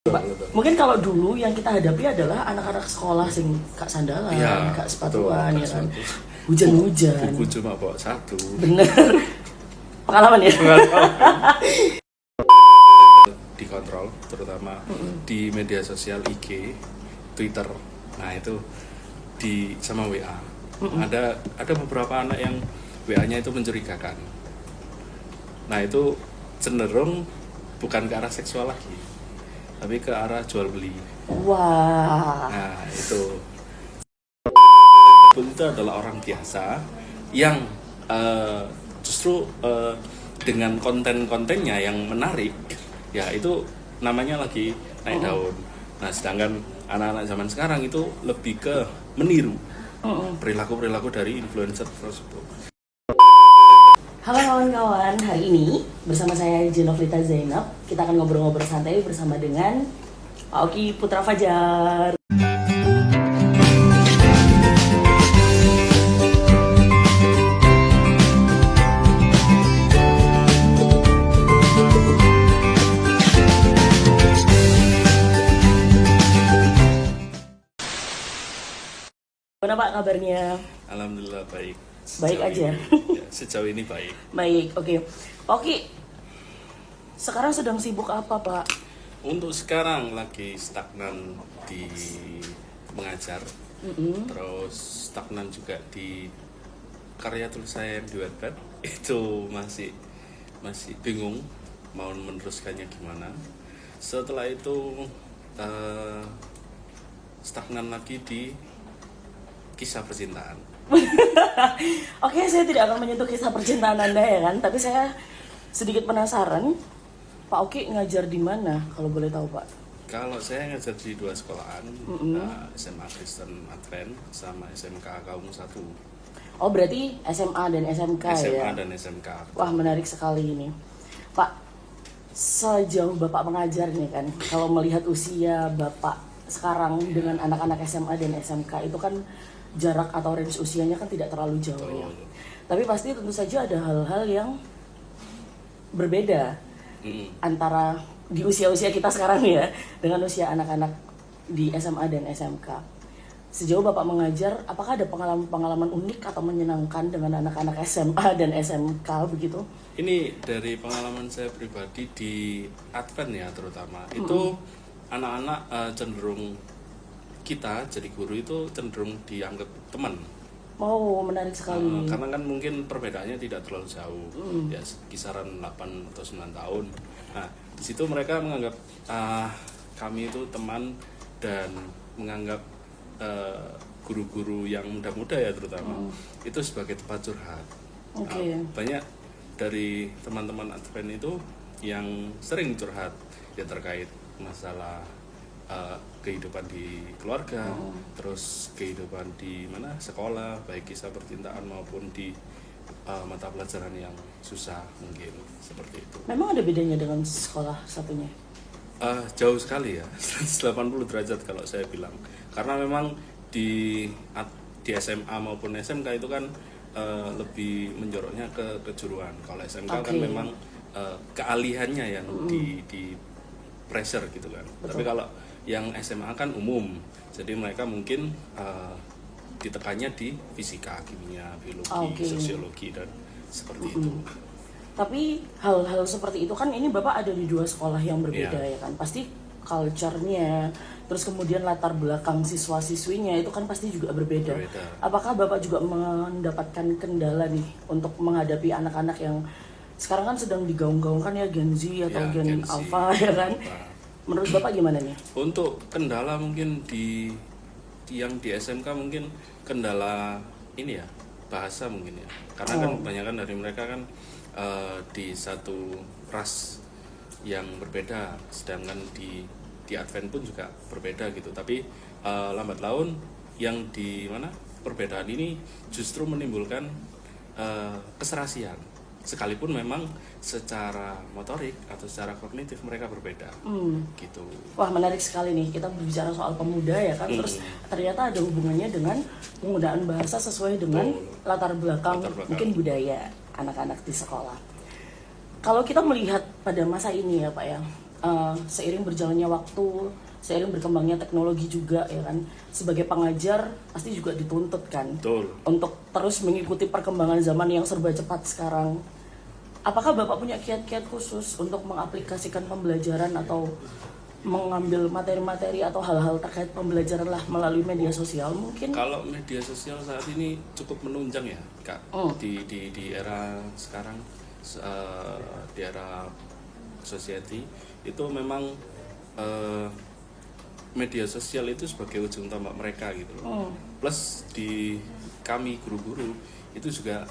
Pak, mungkin kalau dulu yang kita hadapi adalah anak-anak sekolah sing gak sandalan, ya, gak sepatuan, ya kan. sepatu. Hujan-hujan. Buku cuma bawa satu. Bener. Pengalaman ya? Dikontrol, terutama di media sosial IG, Twitter. Nah itu sama WA. Ada beberapa anak yang WA-nya itu mencurigakan. Nah itu cenderung bukan ke arah seksual lagi, tapi ke arah jual beli. Wah. Nah itu adalah orang biasa yang justru dengan konten-kontennya yang menarik, ya itu namanya lagi naik daun. Nah sedangkan anak-anak zaman sekarang itu lebih ke meniru perilaku-perilaku dari influencer tersebut. Halo kawan-kawan, hari ini bersama saya Jenoflita Zainab. Kita akan ngobrol-ngobrol santai bersama dengan Pak Oki Putra Fajar. Gimana Pak kabarnya? Alhamdulillah baik. Baik aja. Ya, sejauh ini baik. Baik, oke. Pak Oki, sekarang sedang sibuk apa Pak? Untuk sekarang lagi stagnan di mengajar, terus stagnan juga di karya tulis saya yang di Wattpad. Itu masih bingung mau meneruskannya gimana. Setelah itu stagnan lagi di kisah percintaan. Oke, saya tidak akan menyentuh kisah percintaan Anda ya kan, tapi saya sedikit penasaran. Pak Oki ngajar di mana kalau boleh tahu Pak? Kalau saya ngajar di dua sekolahan, SMA Kristen Advent sama SMK Kaum 1. Oh berarti SMA dan SMK ya? SMA dan SMK. Wah menarik sekali ini. Pak, sejauh Bapak mengajar nih kan, kalau melihat usia Bapak sekarang dengan anak-anak SMA dan SMK itu kan jarak atau range usianya kan tidak terlalu jauh ya. Tapi pasti tentu saja ada hal-hal yang berbeda antara di usia-usia kita sekarang ya dengan usia anak-anak di SMA dan SMK. Sejauh Bapak mengajar, apakah ada pengalaman-pengalaman unik atau menyenangkan dengan anak-anak SMA dan SMK begitu? Ini dari pengalaman saya pribadi di Advent ya terutama. Itu anak-anak cenderung kita jadi guru itu cenderung dianggap teman. Oh, menarik sekali. Karena kan mungkin perbedaannya tidak terlalu jauh, ya kisaran 8 atau 9 tahun. Nah, di situ mereka menganggap kami itu teman dan menganggap guru-guru yang muda-muda ya terutama itu sebagai tempat curhat. Okay. Banyak dari teman-teman Advent itu yang sering curhat ya terkait masalah kehidupan di keluarga, terus kehidupan di sekolah, baik kisah percintaan maupun di mata pelajaran yang susah mungkin seperti itu. Memang ada bedanya dengan sekolah satunya? Jauh sekali ya, 180 derajat kalau saya bilang. Karena memang di SMA maupun SMK itu kan lebih menjoroknya ke kejuruan. Kalau SMK kan memang keahliannya yang di pressure gitu kan. Betul. Tapi kalau yang SMA kan umum, jadi mereka mungkin ditekannya di fisika, kimia, biologi, sosiologi dan seperti itu. Tapi hal-hal seperti itu kan ini Bapak ada di dua sekolah yang berbeda ya kan, pasti culture-nya, terus kemudian latar belakang siswa-siswinya itu kan pasti juga berbeda. Apakah Bapak juga mendapatkan kendala nih untuk menghadapi anak-anak yang sekarang kan sedang digaung-gaungkan ya Gen Z atau Gen Alpha ya kan? Menurut Bapak gimana nih? Untuk kendala mungkin yang di SMK mungkin kendala ini ya, bahasa mungkin ya. Karena kan kebanyakan dari mereka kan di satu ras yang berbeda, sedangkan di Advent pun juga berbeda gitu. Tapi lambat laun yang di perbedaan ini justru menimbulkan keserasian. Sekalipun memang secara motorik atau secara kognitif mereka berbeda, gitu. Wah menarik sekali nih, kita berbicara soal pemuda ya kan, terus ternyata ada hubungannya dengan penggunaan bahasa sesuai dengan latar belakang mungkin budaya anak-anak di sekolah. Kalau kita melihat pada masa ini ya Pak ya, seiring berjalannya waktu, seiring berkembangnya teknologi juga ya kan, sebagai pengajar pasti juga dituntut kan. Betul. Untuk terus mengikuti perkembangan zaman yang serba cepat sekarang. Apakah Bapak punya kiat-kiat khusus untuk mengaplikasikan pembelajaran atau mengambil materi-materi atau hal-hal terkait pembelajaran lah melalui media sosial mungkin? Kalau media sosial saat ini cukup menunjang ya Kak, di era sekarang, di era society itu memang media sosial itu sebagai ujung tombak mereka gitu loh. Plus di kami guru-guru itu juga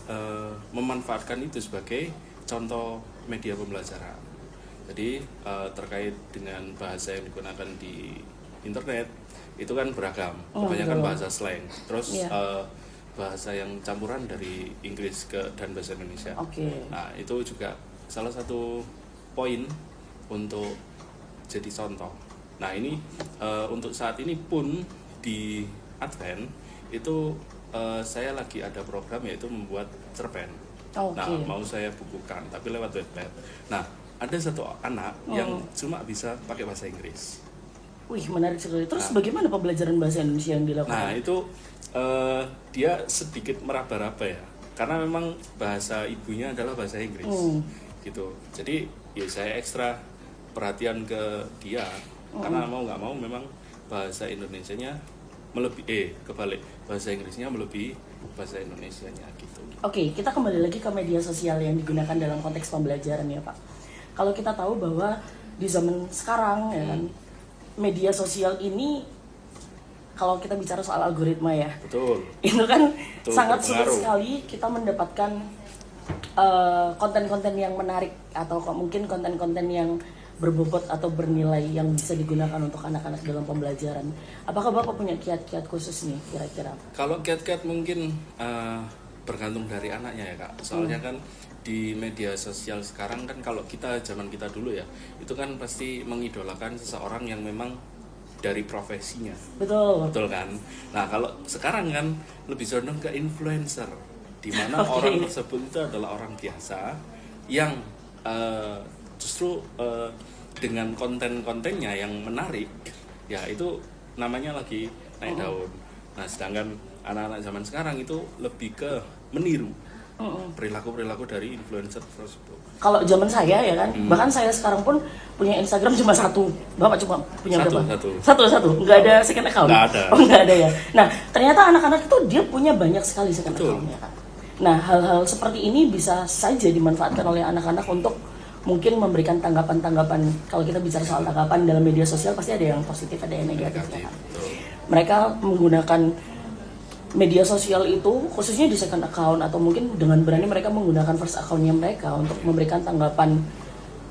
memanfaatkan itu sebagai contoh media pembelajaran. Jadi terkait dengan bahasa yang digunakan di internet itu kan beragam, kebanyakan bahasa slang, terus bahasa yang campuran dari Inggris dan bahasa Indonesia. Nah itu juga salah satu poin untuk jadi contoh. Nah ini untuk saat ini pun di Advent itu saya lagi ada program yaitu membuat cerpen. Nah mau saya bukukan tapi lewat webpad. Nah ada satu anak yang cuma bisa pakai bahasa Inggris. Wih, menarik sekali. Terus bagaimana pembelajaran bahasa Indonesia yang dilakukan? Nah itu dia sedikit meraba-raba ya, karena memang bahasa ibunya adalah bahasa Inggris gitu. Jadi ya saya ekstra perhatian ke dia karena mau nggak mau memang bahasa Indonesianya kebalik, bahasa Inggrisnya melebihi bahasa Indonesianya gitu. Oke, kita kembali lagi ke media sosial yang digunakan dalam konteks pembelajaran ya Pak. Kalau kita tahu bahwa di zaman sekarang ya kan, media sosial ini kalau kita bicara soal algoritma ya, itu kan sangat sulit sekali kita mendapatkan konten-konten yang menarik atau mungkin konten-konten yang berbobot atau bernilai yang bisa digunakan untuk anak-anak dalam pembelajaran. Apakah Bapak punya kiat-kiat khusus nih kira-kira? Kalau kiat-kiat mungkin bergantung dari anaknya ya Kak. Soalnya kan di media sosial sekarang kan kalau zaman kita dulu ya, itu kan pasti mengidolakan seseorang yang memang dari profesinya. Betul kan? Nah, kalau sekarang kan lebih condong ke influencer, di mana orang tersebut itu adalah orang biasa yang justru dengan konten-kontennya yang menarik, ya itu namanya lagi naik daun. Nah, sedangkan anak-anak zaman sekarang itu lebih ke meniru perilaku-perilaku dari influencer tersebut. Kalau zaman saya ya kan, bahkan saya sekarang pun punya Instagram cuma satu. Bapak cuma punya berapa? Satu. Nggak ada second account? Nggak ada. Nggak ada ya. Nah, ternyata anak-anak itu dia punya banyak sekali second account ya kan. Nah, hal-hal seperti ini bisa saja dimanfaatkan oleh anak-anak untuk mungkin memberikan tanggapan-tanggapan. Kalau kita bicara soal tanggapan dalam media sosial pasti ada yang positif, ada yang negatif. Ya kan? Mereka menggunakan media sosial itu khususnya di second account atau mungkin dengan berani mereka menggunakan first account-nya mereka untuk memberikan tanggapan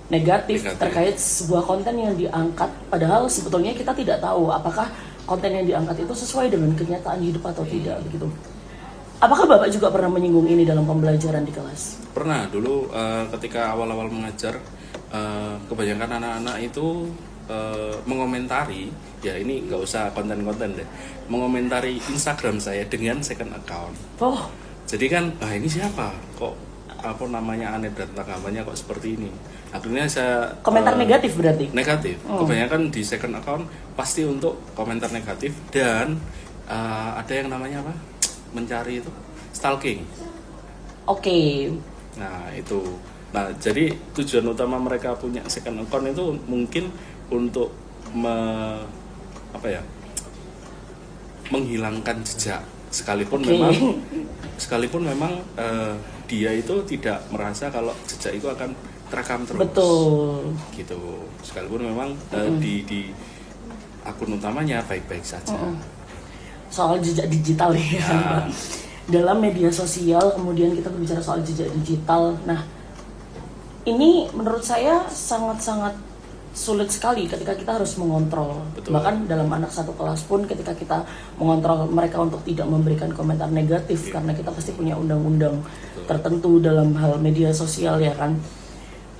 negatif terkait sebuah konten yang diangkat, padahal sebetulnya kita tidak tahu apakah konten yang diangkat itu sesuai dengan kenyataan hidup atau tidak begitu. Apakah Bapak juga pernah menyinggung ini dalam pembelajaran di kelas? Pernah, dulu ketika awal-awal mengajar, kebanyakan anak-anak itu mengomentari, ya ini nggak usah konten-konten deh, mengomentari Instagram saya dengan second account. Jadi kan, ini siapa? Kok namanya aneh dan tanggapannya kok seperti ini? Akhirnya saya komentar negatif berarti? Negatif. Kebanyakan di second account pasti untuk komentar negatif dan ada yang namanya apa? Mencari itu stalking. Nah itu. Nah jadi tujuan utama mereka punya second account itu mungkin untuk menghilangkan jejak, sekalipun memang dia itu tidak merasa kalau jejak itu akan terekam terus. Betul. Gitu. Sekalipun memang di akun utamanya baik-baik saja. Soal jejak digital ya. Dalam media sosial kemudian kita berbicara soal jejak digital. Nah, ini menurut saya sangat-sangat sulit sekali ketika kita harus mengontrol. Betul. Bahkan dalam anak satu kelas pun ketika kita mengontrol mereka untuk tidak memberikan komentar negatif karena kita pasti punya undang-undang tertentu dalam hal media sosial ya kan.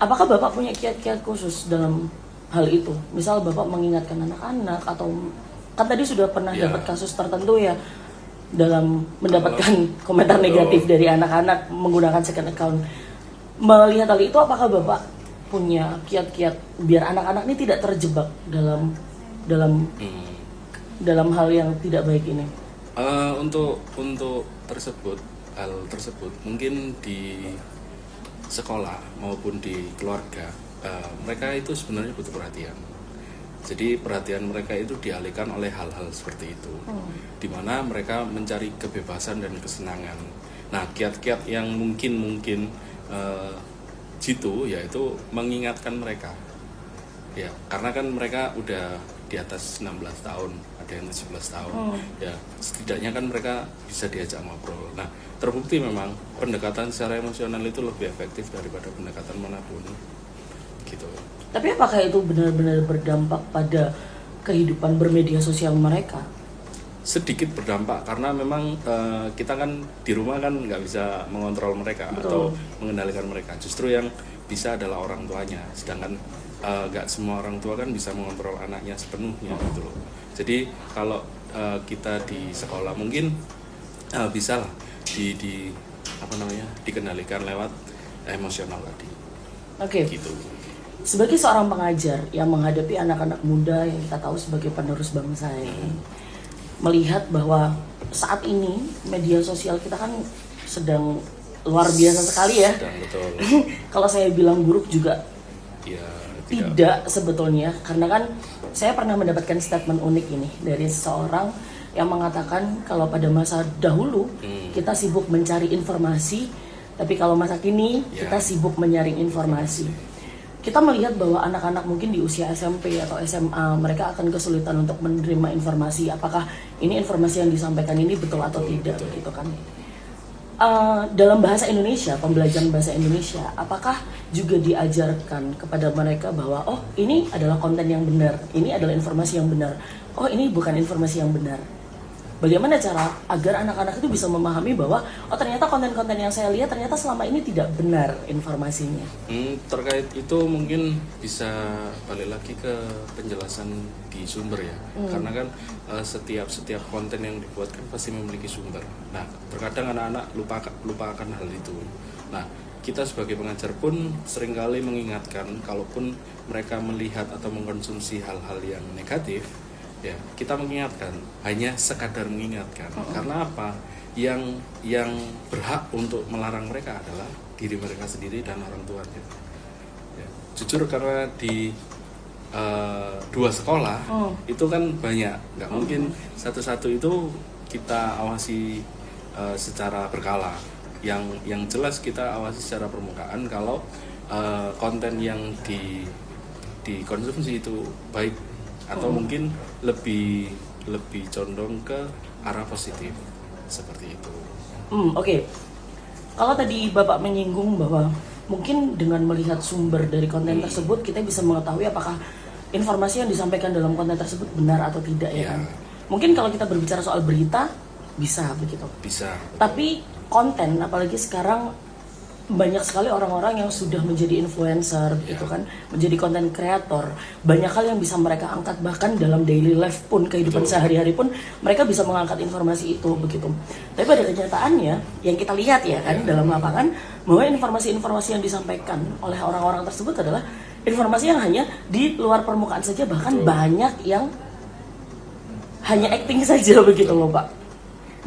Apakah Bapak punya kiat-kiat khusus dalam hal itu? Misal Bapak mengingatkan anak-anak atau kan tadi sudah pernah dapat kasus tertentu ya dalam mendapatkan komentar negatif dari anak-anak menggunakan second account. Melihat hal itu apakah Bapak punya kiat-kiat biar anak-anak ini tidak terjebak dalam dalam dalam hal yang tidak baik ini? Untuk hal tersebut mungkin di sekolah maupun di keluarga, mereka itu sebenarnya butuh perhatian. Jadi perhatian mereka itu dialihkan oleh hal-hal seperti itu, di mana mereka mencari kebebasan dan kesenangan. Nah, kiat-kiat yang mungkin jitu yaitu mengingatkan mereka, ya, karena kan mereka udah di atas 16 tahun, ada yang 17 tahun, ya setidaknya kan mereka bisa diajak ngobrol. Nah, terbukti memang pendekatan secara emosional itu lebih efektif daripada pendekatan manapun, gitu. Tapi apakah itu benar-benar berdampak pada kehidupan bermedia sosial mereka? Sedikit berdampak karena memang kita kan di rumah kan nggak bisa mengontrol mereka. Betul. Atau mengendalikan mereka. Justru yang bisa adalah orang tuanya, sedangkan nggak semua orang tua kan bisa mengontrol anaknya sepenuhnya gitu loh. Jadi kalau kita di sekolah mungkin bisa lah dikendalikan lewat emosional tadi. Oke. Gitu. Sebagai seorang pengajar yang menghadapi anak-anak muda yang kita tahu sebagai penerus bangsa ini, melihat bahwa saat ini media sosial kita kan sedang luar biasa sekali ya. Betul. Kalau saya bilang buruk juga ya, tidak sebetulnya, karena kan saya pernah mendapatkan statement unik ini dari seseorang yang mengatakan kalau pada masa dahulu kita sibuk mencari informasi, tapi kalau masa kini kita sibuk menyaring informasi. Kita melihat bahwa anak-anak mungkin di usia SMP atau SMA mereka akan kesulitan untuk menerima informasi, apakah ini informasi yang disampaikan ini betul atau tidak gitu kan. Dalam bahasa Indonesia, pembelajaran bahasa Indonesia, apakah juga diajarkan kepada mereka bahwa oh ini adalah konten yang benar, ini adalah informasi yang benar, oh ini bukan informasi yang benar. Bagaimana cara agar anak-anak itu bisa memahami bahwa oh ternyata konten-konten yang saya lihat ternyata selama ini tidak benar informasinya. Terkait itu mungkin bisa balik lagi ke penjelasan di sumber ya. Karena kan setiap konten yang dibuat kan pasti memiliki sumber. Nah, terkadang anak-anak lupa akan hal itu. Nah, kita sebagai pengajar pun seringkali mengingatkan kalaupun mereka melihat atau mengkonsumsi hal-hal yang negatif, ya kita mengingatkan, hanya sekadar mengingatkan. Karena apa, yang berhak untuk melarang mereka adalah diri mereka sendiri dan orang tuanya. Ya, jujur karena di dua sekolah itu kan banyak, nggak mungkin satu-satu itu kita awasi secara berkala. Yang jelas kita awasi secara permukaan kalau konten yang dikonsumsi itu baik atau mungkin lebih condong ke arah positif seperti itu. Oke. Kalau tadi Bapak menyinggung bahwa mungkin dengan melihat sumber dari konten tersebut kita bisa mengetahui apakah informasi yang disampaikan dalam konten tersebut benar atau tidak ya kan. Mungkin kalau kita berbicara soal berita bisa begitu. Bisa. Betul. Tapi konten apalagi sekarang banyak sekali orang-orang yang sudah menjadi influencer gitu kan, menjadi konten kreator. Banyak hal yang bisa mereka angkat, bahkan dalam daily life pun, kehidupan sehari-hari pun mereka bisa mengangkat informasi itu begitu. Tapi pada kenyataannya yang kita lihat ya kan dalam lapangan, bahwa informasi-informasi yang disampaikan oleh orang-orang tersebut adalah informasi yang hanya di luar permukaan saja, bahkan banyak yang hanya acting saja begitu loh Pak.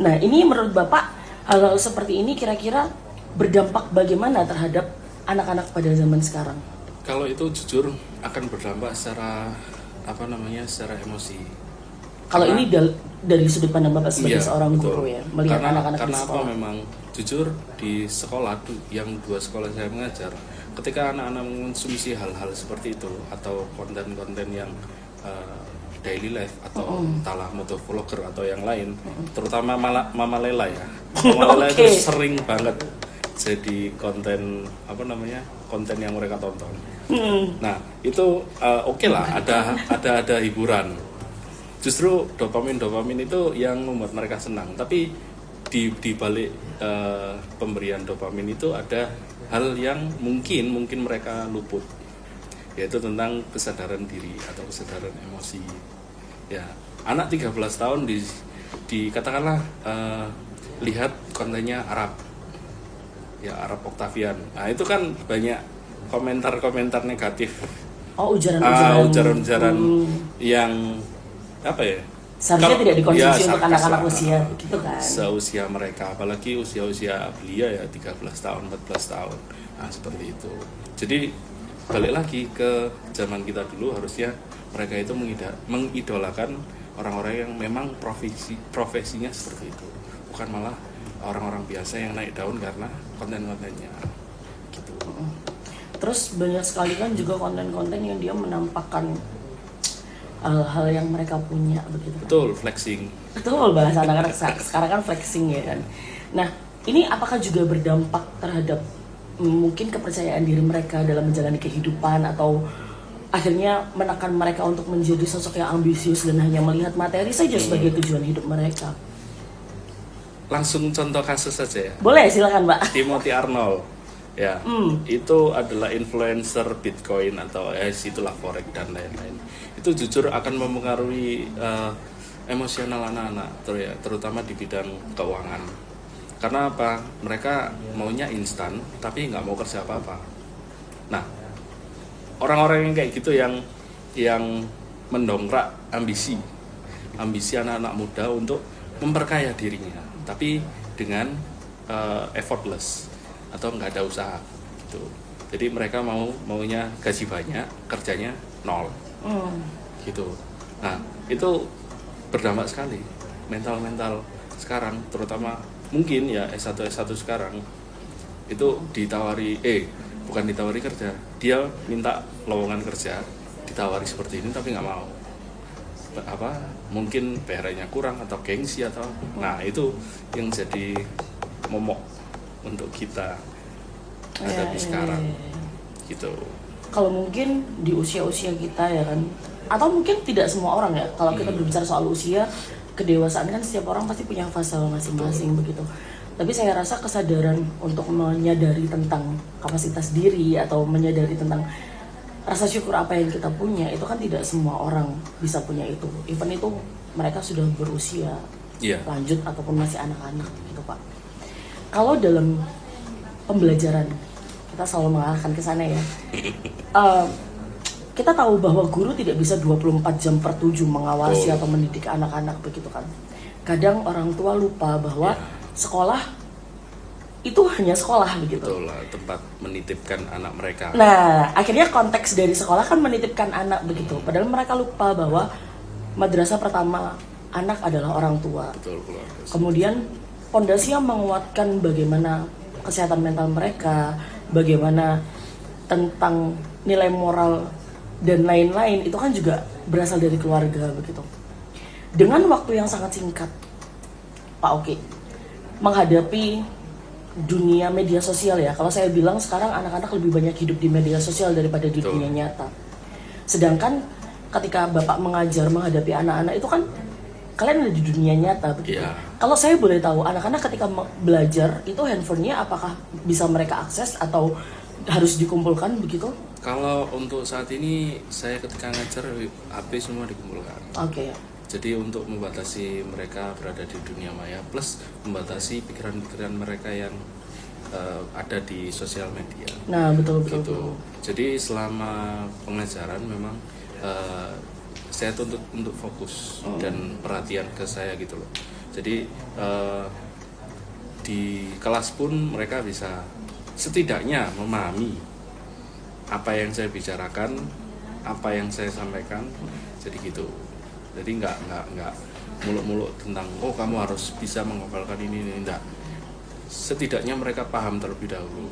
Nah, ini menurut Bapak hal seperti ini kira-kira berdampak bagaimana terhadap anak-anak pada zaman sekarang? Kalau itu jujur akan berdampak secara secara emosi. Kalau ini dari sudut pandang Bapak sebagai seorang guru ya, melihat anak-anak di sekolah. Karena apa, memang jujur di sekolah yang dua sekolah saya mengajar, ketika anak-anak mengkonsumsi hal-hal seperti itu atau konten-konten yang daily life atau entahlah motovlogger atau yang lain, terutama Mama Lela ya. Mama Lela itu sering banget jadi konten konten yang mereka tonton. Nah itu oke lah, ada hiburan. Justru dopamin itu yang membuat mereka senang. Tapi di balik pemberian dopamin itu ada hal yang mungkin mereka luput, yaitu tentang kesadaran diri atau kesadaran emosi. Ya, anak 13 tahun dikatakanlah lihat kontennya Arab. Ya, Arab Octavian. Nah, itu kan banyak komentar-komentar negatif, ujaran-ujaran yang apa ya? Seharusnya tidak dikonsumsi untuk sarkas anak-anak lah, usia gitu kan. seusia mereka, apalagi usia-usia belia ya 13 tahun, 14 tahun. Nah, seperti itu. Jadi balik lagi ke zaman kita dulu, harusnya mereka itu mengidolakan orang-orang yang memang profesinya seperti itu. Bukan malah orang-orang biasa yang naik daun karena konten-kontennya gitu. Terus banyak sekali kan juga konten-konten yang dia menampakkan hal-hal yang mereka punya begitu. Betul, flexing. Betul, bahasa anak-anak sekarang kan flexing ya kan. Nah, ini apakah juga berdampak terhadap mungkin kepercayaan diri mereka dalam menjalani kehidupan, atau akhirnya menekan mereka untuk menjadi sosok yang ambisius dan hanya melihat materi saja sebagai tujuan hidup mereka? Langsung contoh kasus saja ya. Boleh, silakan Mbak. Timothy Arnold. Ya, itu adalah influencer Bitcoin atau itulah forex dan lain-lain. Itu jujur akan mempengaruhi emosional anak-anak, terutama di bidang keuangan. Karena apa? Mereka maunya instan, tapi nggak mau kerja apa-apa. Nah, orang-orang yang kayak gitu yang mendongkrak ambisi anak-anak muda untuk memperkaya dirinya, tapi dengan effortless atau nggak ada usaha gitu. Jadi mereka maunya gaji banyak, kerjanya nol gitu. Nah, itu berdampak sekali mental sekarang, terutama mungkin ya S1 sekarang itu bukan ditawari kerja, dia minta lowongan kerja, ditawari seperti ini tapi nggak mau. Mungkin PR-nya kurang atau gengsi atau nah itu yang jadi momok untuk kita hadapi sekarang gitu. Kalau mungkin di usia-usia kita ya kan, atau mungkin tidak semua orang ya, kalau kita berbicara soal usia kedewasaan kan setiap orang pasti punya fase masing-masing begitu. Tapi saya rasa kesadaran untuk menyadari tentang kapasitas diri atau menyadari tentang rasa syukur apa yang kita punya, itu kan tidak semua orang bisa punya itu. Even itu mereka sudah berusia lanjut ataupun masih anak-anak gitu Pak. Kalau dalam pembelajaran kita selalu mengarahkan ke sana ya. Kita tahu bahwa guru tidak bisa 24 jam per 7 mengawasi atau mendidik anak-anak begitu kan. Kadang orang tua lupa bahwa sekolah itu hanya sekolah begitu. Betul lah, tempat menitipkan anak mereka. Nah, akhirnya konteks dari sekolah kan menitipkan anak begitu. Padahal mereka lupa bahwa madrasah pertama anak adalah orang tua. Betul, keluarga. Kemudian fondasi yang menguatkan bagaimana kesehatan mental mereka, bagaimana tentang nilai moral dan lain-lain, itu kan juga berasal dari keluarga begitu. Dengan waktu yang sangat singkat, Pak Oki, menghadapi dunia media sosial ya. Kalau saya bilang sekarang anak-anak lebih banyak hidup di media sosial daripada di dunia nyata. Sedangkan ketika Bapak mengajar menghadapi anak-anak itu kan kalian ada di dunia nyata begitu. Kalau saya boleh tahu, anak-anak ketika belajar itu handphonenya apakah bisa mereka akses atau harus dikumpulkan begitu? Kalau untuk saat ini saya ketika ngajar HP semua dikumpulkan. Oke. Jadi untuk membatasi mereka berada di dunia maya plus membatasi pikiran-pikiran mereka yang ada di sosial media. Nah, betul. Jadi selama pengajaran memang saya tuntut untuk fokus dan perhatian ke saya gitu loh. Jadi di kelas pun mereka bisa setidaknya memahami apa yang saya bicarakan, apa yang saya sampaikan. Jadi gitu. Jadi nggak muluk-muluk tentang kamu harus bisa menghafalkan ini enggak. Setidaknya mereka paham terlebih dahulu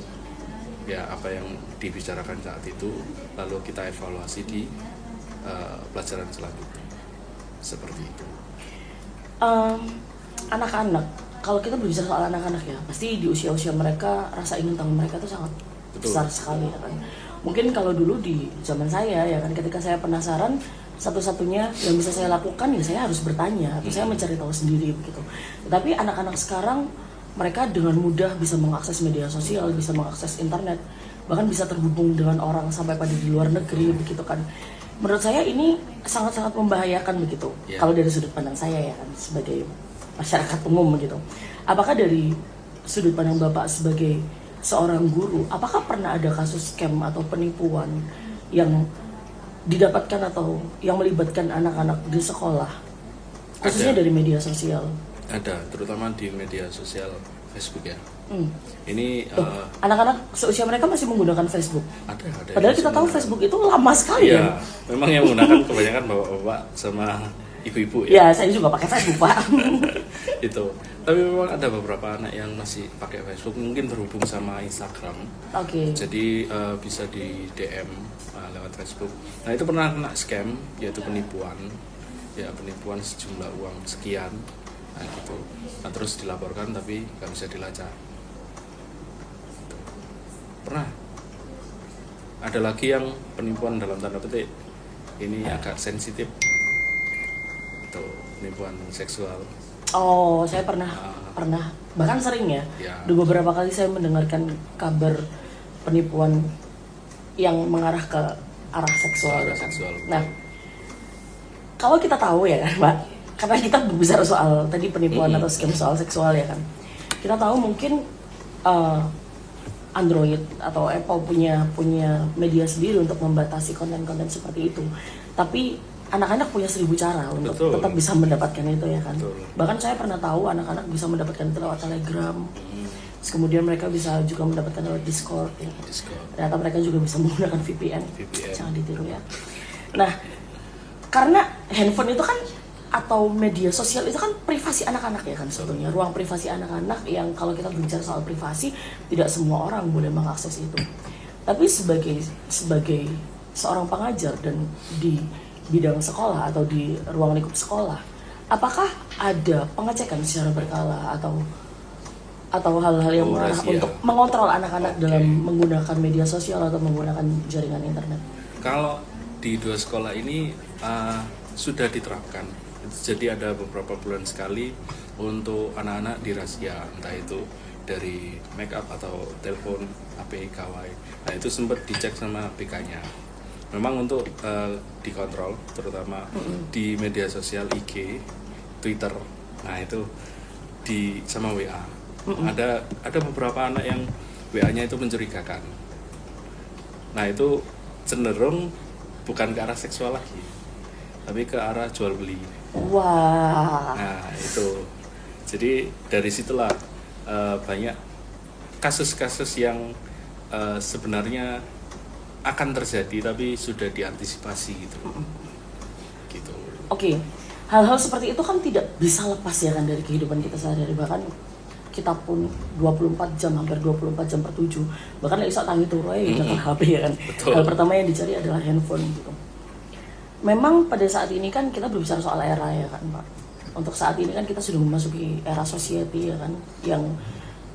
ya apa yang dibicarakan saat itu, lalu kita evaluasi di pelajaran selanjutnya seperti itu. Anak-anak, kalau kita berbicara soal anak-anak ya, pasti di usia-usia mereka rasa ingin tahu mereka tuh sangat besar sekali ya kan. Mungkin kalau dulu di zaman saya ya kan, ketika saya penasaran, satu-satunya yang bisa saya lakukan ya saya harus bertanya atau saya mencari tahu sendiri begitu. Tapi anak-anak sekarang mereka dengan mudah bisa mengakses media sosial, bisa mengakses internet, bahkan bisa terhubung dengan orang sampai pada di luar negeri begitu kan. Menurut saya ini sangat-sangat membahayakan begitu. Kalau dari sudut pandang saya ya kan sebagai masyarakat umum begitu. Apakah dari sudut pandang Bapak sebagai seorang guru, apakah pernah ada kasus scam atau penipuan yang didapatkan atau yang melibatkan anak-anak di sekolah, khususnya dari media sosial? Ada, terutama di media sosial Facebook ya. Ini anak-anak seusia mereka masih menggunakan Facebook. Ada. Padahal kita tahu Facebook itu lama sekali ya. Memang yang menggunakan kebanyakan bapak-bapak sama ibu-ibu ya. Ya, saya juga pakai Facebook, Pak. Itu. Tapi memang ada beberapa anak yang masih pakai Facebook, mungkin terhubung sama Instagram. Oke. Jadi bisa di DM lewat Facebook. Nah, itu pernah kena scam, yaitu penipuan. Ya, penipuan sejumlah uang sekian. Nah, gitu. Nah, terus dilaporkan tapi nggak bisa dilacak. Pernah. Ada lagi yang penipuan dalam tanda petik. Ini agak sensitif. Itu penipuan seksual. Oh, saya pernah bahkan sering ya. Udah beberapa kali saya mendengarkan kabar penipuan yang mengarah ke arah seksual. Nah, kalau kita tahu ya kan, Mbak, karena kita berbicara soal tadi penipuan atau scam soal seksual ya kan. Kita tahu mungkin Android atau Apple punya media sendiri untuk membatasi konten-konten seperti itu. Tapi anak-anak punya 1000 cara untuk tetap bisa mendapatkan itu ya kan. Bahkan saya pernah tahu anak-anak bisa mendapatkan itu lewat Telegram. Terus kemudian mereka bisa juga mendapatkan lewat Discord ya. Ternyata mereka juga bisa menggunakan VPN. Jangan ditiru ya. Nah, karena handphone itu kan atau media sosial itu kan privasi anak-anak ya kan sebetulnya, ruang privasi anak-anak yang kalau kita berbicara soal privasi tidak semua orang boleh mengakses itu. Tapi sebagai seorang pengajar dan di bidang sekolah atau di ruang lingkup sekolah, apakah ada pengecekan secara berkala atau hal-hal yang mengarah untuk mengontrol anak-anak dalam menggunakan media sosial atau menggunakan jaringan internet? Kalau di 2 sekolah ini sudah diterapkan. Jadi ada beberapa bulan sekali untuk anak-anak dirahsia, entah itu dari make up atau telepon, HP, gawai. Nah, itu sempat dicek sama BK-nya. Memang untuk dikontrol, terutama di media sosial IG, Twitter. Nah, itu sama WA. Ada beberapa anak yang WA-nya itu mencurigakan. Nah, itu cenderung bukan ke arah seksual lagi, tapi ke arah jual beli. Wah. Nah, itu. Jadi dari situlah banyak kasus-kasus yang sebenarnya akan terjadi tapi sudah diantisipasi gitu. Gitu. Oke. Hal-hal seperti itu kan tidak bisa lepas ya kan dari kehidupan kita sehari-hari, bahkan kita pun 24 jam, hampir 24 jam per 7. Bahkan iso tangi turu ae dengan HP ya kan. Betul. Hal pertama yang dicari adalah handphone gitu. Memang pada saat ini kan kita berbicara soal era ya kan Pak. Untuk saat ini kan kita sudah memasuki era society ya kan, yang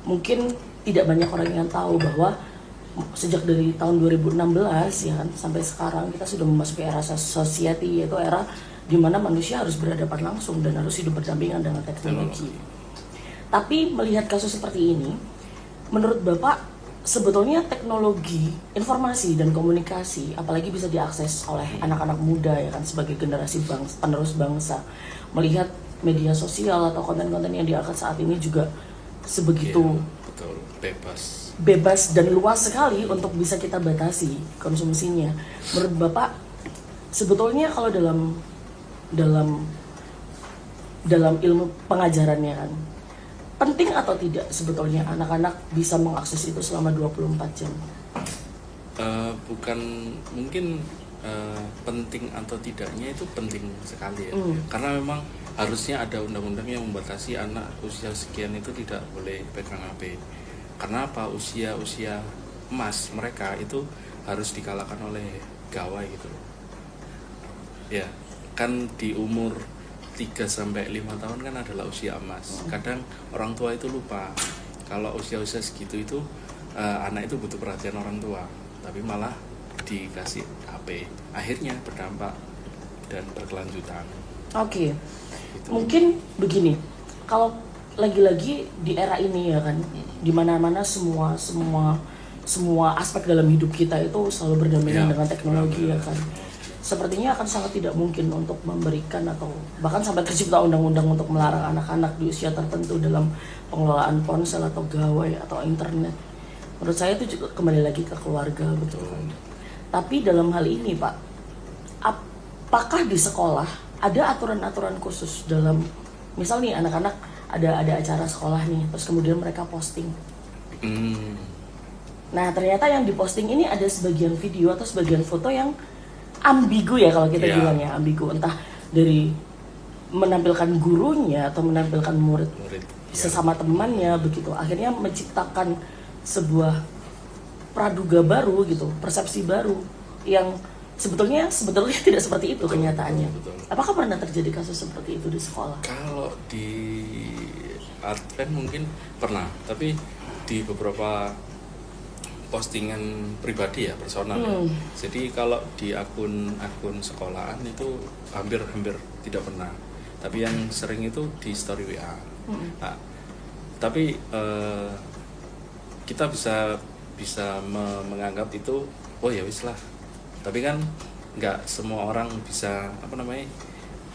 mungkin tidak banyak orang yang tahu bahwa sejak dari tahun 2016 ya kan sampai sekarang kita sudah memasuki era society, yaitu era di mana manusia harus berhadapan langsung dan harus hidup berdampingan dengan teknologi. Tapi melihat kasus seperti ini, menurut Bapak sebetulnya teknologi, informasi dan komunikasi apalagi bisa diakses oleh anak-anak muda ya kan sebagai generasi penerus bangsa, melihat media sosial atau konten-konten yang diangkat saat ini juga sebegitu bebas dan luas sekali untuk bisa kita batasi konsumsinya. Menurut Bapak sebetulnya kalau dalam ilmu pengajarannya kan, penting atau tidak sebetulnya anak-anak bisa mengakses itu selama 24 jam? Bukan mungkin penting atau tidaknya, itu penting sekali ya. Karena memang harusnya ada undang-undang yang membatasi anak usia sekian itu tidak boleh pegang HP. Karena apa? Usia emas mereka itu harus dikalahkan oleh gawai gitu. Ya, kan di umur 3-5 tahun kan adalah usia emas. Kadang orang tua itu lupa kalau usia-usia segitu itu anak itu butuh perhatian orang tua, tapi malah dikasih HP. Akhirnya berdampak dan berkelanjutan. Oke. Gitu. Mungkin begini, kalau lagi-lagi di era ini ya kan, di mana-mana semua aspek dalam hidup kita itu selalu berdampingan dengan teknologi ya kan. Sepertinya akan sangat tidak mungkin untuk memberikan atau bahkan sampai tercipta undang-undang untuk melarang anak-anak di usia tertentu dalam pengelolaan ponsel atau gawai atau internet. Menurut saya itu juga kembali lagi ke keluarga, betul kan. Tapi dalam hal ini Pak, apakah di sekolah ada aturan-aturan khusus dalam, misal nih anak-anak ada acara sekolah nih, terus kemudian mereka posting. Nah ternyata yang diposting ini ada sebagian video atau sebagian foto yang ambigu ya kalau kita bilang ya, ambigu, entah dari menampilkan gurunya atau menampilkan murid sesama temannya begitu, akhirnya menciptakan sebuah praduga baru gitu, persepsi baru yang sebetulnya tidak seperti itu kenyataannya. Betul. Apakah pernah terjadi kasus seperti itu di sekolah? Kalau di Advent mungkin pernah, tapi di beberapa postingan pribadi ya, personal ya. Jadi kalau di akun sekolahan itu hampir tidak pernah. Tapi yang sering itu di story WA. Nah, tapi kita bisa menganggap itu oh ya wis lah. Tapi kan nggak semua orang bisa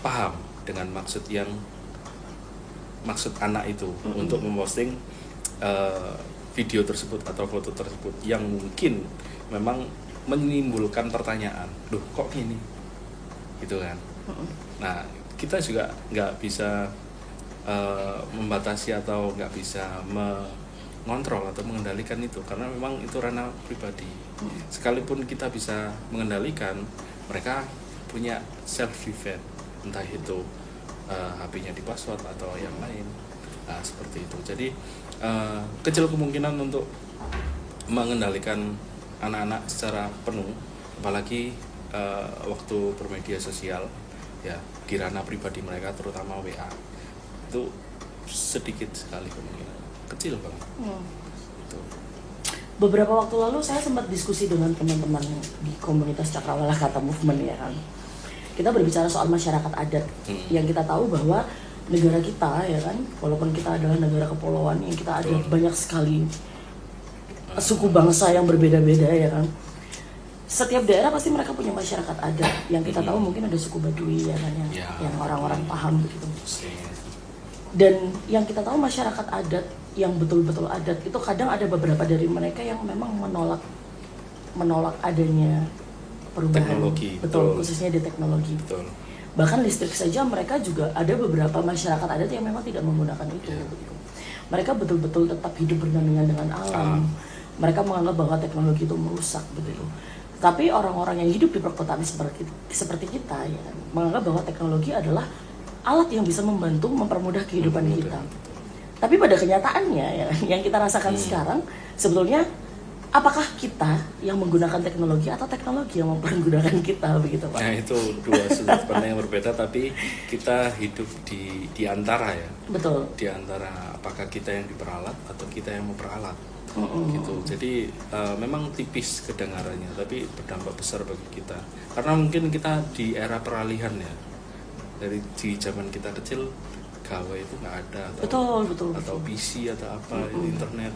paham dengan maksud anak itu untuk memposting video tersebut atau foto tersebut yang mungkin memang menimbulkan pertanyaan, loh kok gini, gitu kan. Nah kita juga nggak bisa membatasi atau nggak bisa mengontrol atau mengendalikan itu karena memang itu ranah pribadi. Sekalipun kita bisa mengendalikan, mereka punya self defense, entah itu HP-nya di password atau yang lain. Nah, seperti itu. Jadi kecil kemungkinan untuk mengendalikan anak-anak secara penuh, apalagi waktu bermedia sosial ya, di ranah pribadi mereka terutama WA. Itu sedikit sekali kemungkinan, kecil banget. Itu. Beberapa waktu lalu saya sempat diskusi dengan teman-teman di komunitas Cakrawala Kata Movement ya kan. Kita berbicara soal masyarakat adat yang kita tahu bahwa negara kita ya kan, walaupun kita adalah negara kepulauan yang kita ada banyak sekali suku bangsa yang berbeda-beda ya kan. Setiap daerah pasti mereka punya masyarakat adat yang kita tahu mungkin ada suku Baduy ya kan yang orang-orang paham begitu. Dan yang kita tahu masyarakat adat yang betul-betul adat itu kadang ada beberapa dari mereka yang memang menolak adanya perubahan teknologi, betul, khususnya di teknologi. Betul. Bahkan listrik saja mereka juga ada beberapa masyarakat adat yang memang tidak menggunakan itu. Mereka betul-betul tetap hidup berdampingan dengan alam. Mereka menganggap bahwa teknologi itu merusak begitu. Tapi orang-orang yang hidup di perkotaan seperti kita ya, menganggap bahwa teknologi adalah alat yang bisa membantu mempermudah kehidupan kita. Tapi pada kenyataannya ya, yang kita rasakan sekarang sebetulnya apakah kita yang menggunakan teknologi atau teknologi yang mempergunakan kita begitu Pak? Nah itu dua sudut pandang yang berbeda, tapi kita hidup di antara ya. Betul. Di antara apakah kita yang diperalat atau kita yang memperalat. Gitu. Jadi memang tipis kedengarannya, tapi berdampak besar bagi kita. Karena mungkin kita di era peralihan ya. Dari di zaman kita kecil gawe itu nggak ada atau PC atau apa internet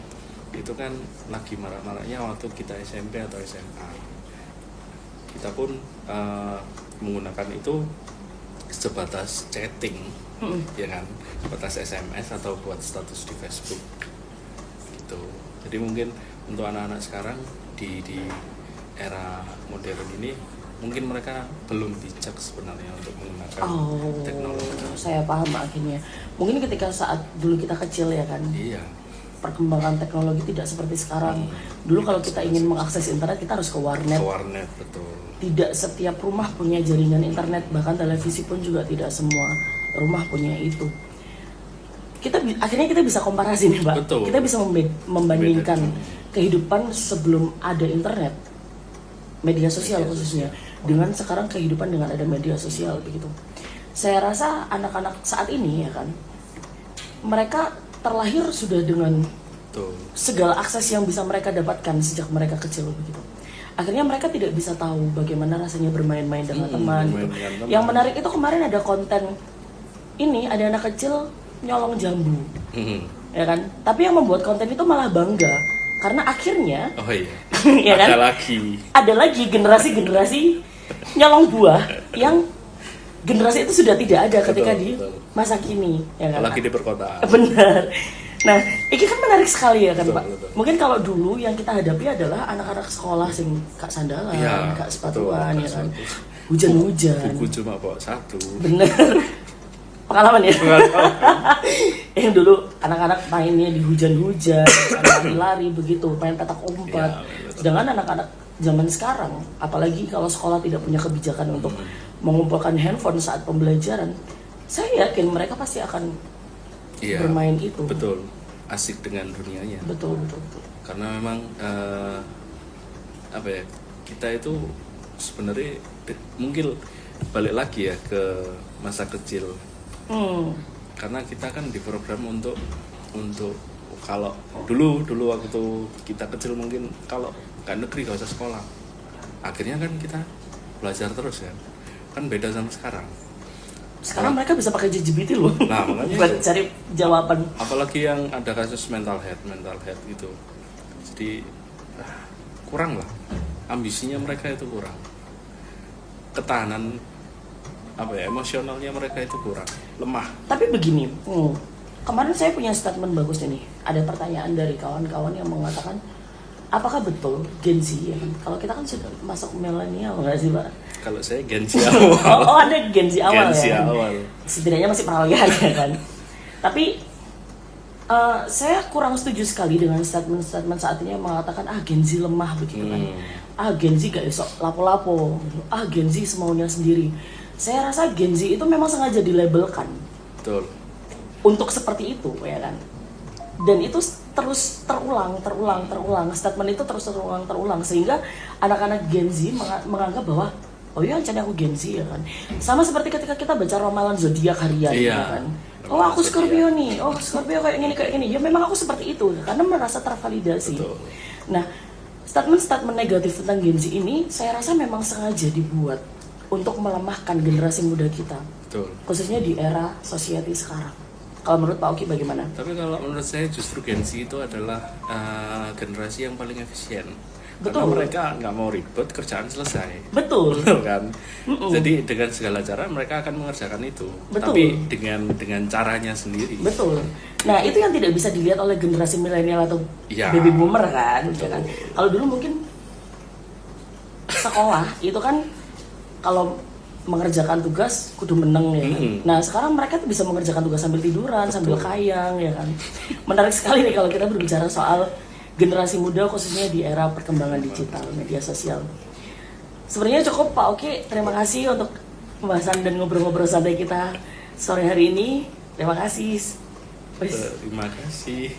itu kan lagi marak-maraknya waktu kita SMP atau SMA. Kita pun menggunakan itu sebatas chatting ya kan, sebatas SMS atau buat status di Facebook gitu. Jadi mungkin untuk anak-anak sekarang di era modern ini mungkin mereka belum bijak sebenarnya untuk menggunakan teknologi. Saya paham akhirnya. Mungkin ketika saat dulu kita kecil ya kan. Iya. Perkembangan teknologi tidak seperti sekarang. Dulu kalau kita ingin mengakses internet kita harus ke warnet. Ke warnet, betul. Tidak setiap rumah punya jaringan internet, bahkan televisi pun juga tidak semua rumah punya itu. Akhirnya kita bisa komparasi nih, Pak. Betul. Kita bisa membandingkan kehidupan sebelum ada internet, media sosial khususnya, dengan sekarang kehidupan dengan ada media sosial begitu. Saya rasa anak-anak saat ini ya kan, mereka terlahir sudah dengan segala akses yang bisa mereka dapatkan sejak mereka kecil begitu. Akhirnya mereka tidak bisa tahu bagaimana rasanya bermain-main dengan teman gitu. Yang menarik itu kemarin ada konten ini, ada anak kecil nyolong jambu, ya kan? Tapi yang membuat konten itu malah bangga karena akhirnya ya kan? Ada lagi generasi nyolong buah yang generasi itu sudah tidak ada ketika di masa kini, ya kan? Apalagi di perkotaan. Benar. Nah, ini kan menarik sekali ya kan Betul, Pak. betul. Mungkin kalau dulu yang kita hadapi adalah anak-anak sekolah sing kak sandalan, Iya, kak sepatuan betul, ya kan. sepatu. Hujan-hujan. Buku cuma bawa satu. Bener. Pengalaman ya. Yang dulu anak-anak mainnya di hujan-hujan, lari-lari begitu, main petak umpet. Iya, betul. Sedangkan anak-anak zaman sekarang, apalagi kalau sekolah tidak punya kebijakan untuk mengumpulkan handphone saat pembelajaran, saya yakin mereka pasti akan Iya, bermain itu. betul, asik dengan dunianya. Betul, betul, betul. Karena memang apa ya, kita itu sebenarnya mungkin balik lagi ya ke masa kecil. Karena kita kan diprogram untuk kalau dulu waktu kita kecil mungkin kalau nggak negeri gak usah sekolah. Akhirnya kan kita belajar terus kan beda sama sekarang. Sekarang mereka bisa pakai ChatGPT loh. Nah, makanya buat itu. cari jawaban. Apalagi yang ada kasus mental health gitu. Jadi kurang lah, ambisinya mereka itu kurang, ketahanan emosionalnya mereka itu kurang, lemah. Tapi begini, kemarin saya punya statement bagus ini. Ada pertanyaan dari kawan-kawan yang mengatakan, apakah betul Gen Z ya kan? Kalau kita kan sudah masuk milenial nggak sih Pak? Kalau saya Gen Z awal. Oh, ada Gen Z awal Gen Z ya. awal. Setidaknya masih peralihan ya kan. Tapi saya kurang setuju sekali dengan statement saat ini yang mengatakan Gen Z lemah begitu kan. Gen Z gak esok lapo-lapo. Gen Z semaunya sendiri. Saya rasa Gen Z itu memang sengaja dilabelkan. Betul. Untuk seperti itu ya kan. Dan itu terus terulang. Statement itu terus terulang sehingga anak-anak Gen Z menganggap bahwa oh iya jadi aku Gen Z ya kan. Sama seperti ketika kita baca ramalan zodiak harian Iya. ya kan. Oh aku Scorpio nih, oh Scorpio kayak gini. Ya memang aku seperti itu karena merasa tervalidasi. Betul. Nah, statement negatif tentang Gen Z ini saya rasa memang sengaja dibuat untuk melemahkan generasi muda kita. Betul. Khususnya di era society sekarang. Kalau menurut Pak Oki bagaimana? Tapi kalau menurut saya justru Gen Z itu adalah generasi yang paling efisien. Karena Betul. mereka nggak mau ribet, kerjaan selesai. Betul. Betul kan? Jadi dengan segala cara mereka akan mengerjakan itu. Betul. Tapi dengan caranya sendiri. Betul. Nah, itu yang tidak bisa dilihat oleh generasi milenial atau Ya. baby boomer kan, Betul. ya kan. Kalau dulu mungkin sekolah itu kan kalau mengerjakan tugas kudu meneng ya kan. Nah, sekarang mereka tuh bisa mengerjakan tugas sambil tiduran, sambil kayang ya kan. Menarik sekali nih kalau kita berbicara soal generasi muda khususnya di era perkembangan digital, media sosial. Sebenarnya cukup Pak Oki, terima kasih untuk pembahasan dan ngobrol-ngobrol santai kita sore hari ini. Terima kasih. Terima kasih.